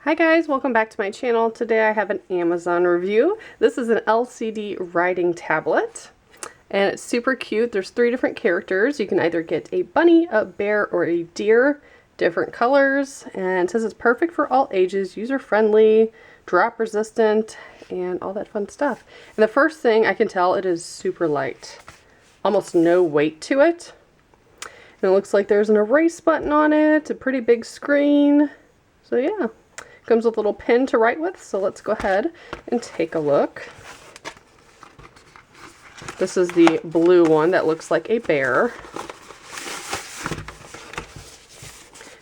Hi guys, welcome back to my channel. Today I have an Amazon review. This is an LCD writing tablet and it's super cute. There's 3 different characters. You can either get a bunny, a bear, or a deer, different colors, and it says it's perfect for all ages, user-friendly, drop resistant, and all that fun stuff. And the first thing I can tell, it is super light. Almost no weight to it. And it looks like there's an erase button on it, a pretty big screen. So yeah. Comes with a little pen to write with, so let's go ahead and take a look. This is the blue one that looks like a bear.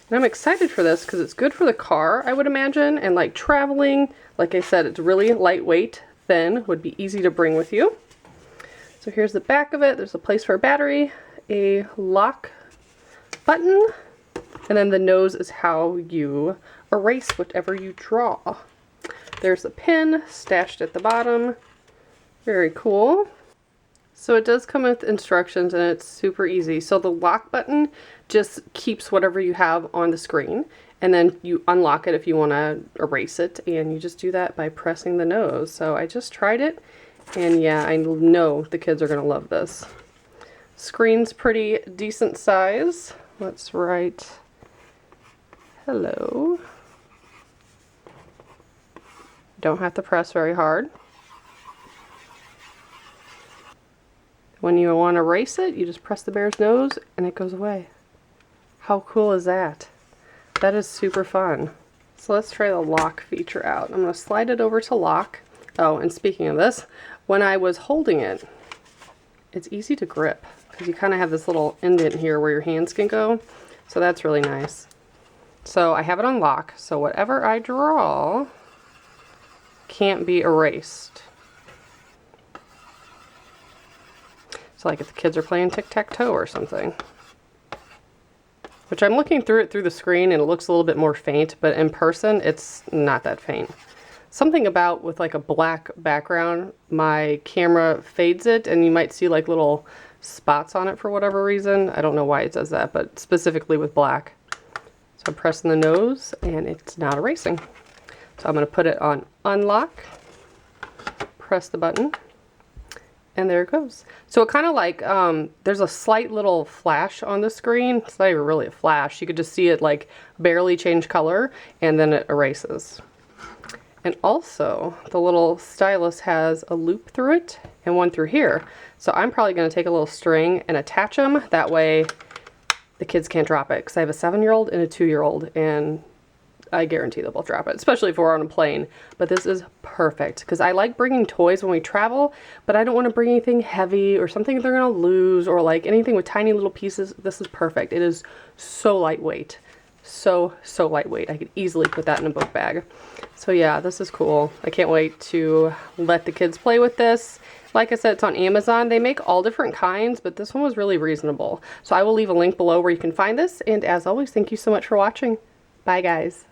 And I'm excited for this because it's good for the car, I would imagine, and like traveling. Like I said, it's really lightweight, thin, would be easy to bring with you. So here's the back of it. There's a place for a battery, a lock button, and then the nose is how you erase whatever you draw. There's a pen stashed at the bottom. Very cool. So it does come with instructions and it's super easy. So the lock button just keeps whatever you have on the screen, and then you unlock it if you want to erase it, and you just do that by pressing the nose. So I just tried it, and yeah, I know the kids are going to love this. Screen's pretty decent size. Let's write hello. Don't have to press very hard. When you want to erase it, you just press the bear's nose and it goes away. How cool is that? That is super fun. So let's try the lock feature out. I'm going to slide it over to lock. Oh, and speaking of this, when I was holding it, it's easy to grip because you kind of have this little indent here where your hands can go. So that's really nice. So I have it on lock, so whatever I draw can't be erased. So like if the kids are playing tic-tac-toe or something. Which I'm looking through it through the screen and it looks a little bit more faint, but in person it's not that faint. Something about with like a black background, my camera fades it and you might see like little spots on it for whatever reason. I don't know why it does that, but specifically with black. So I'm pressing the nose and it's not erasing. So I'm going to put it on unlock, press the button, and there it goes. So it kind of like, there's a slight little flash on the screen. It's not even really a flash. You could just see it like barely change color and then it erases. And also the little stylus has a loop through it and one through here. So I'm probably going to take a little string and attach them. That way the kids can't drop it, because I have a 7-year-old and a 2-year-old, and I guarantee they'll both drop it, especially if we're on a plane. But this is perfect, because I like bringing toys when we travel, but I don't want to bring anything heavy or something they're going to lose, or like anything with tiny little pieces. This is perfect. It is so lightweight. So lightweight. I could easily put that in a book bag. So yeah, this is cool. I can't wait to let the kids play with this. Like I said, it's on Amazon. They make all different kinds, but this one was really reasonable. So I will leave a link below where you can find this. And as always, thank you so much for watching. Bye guys.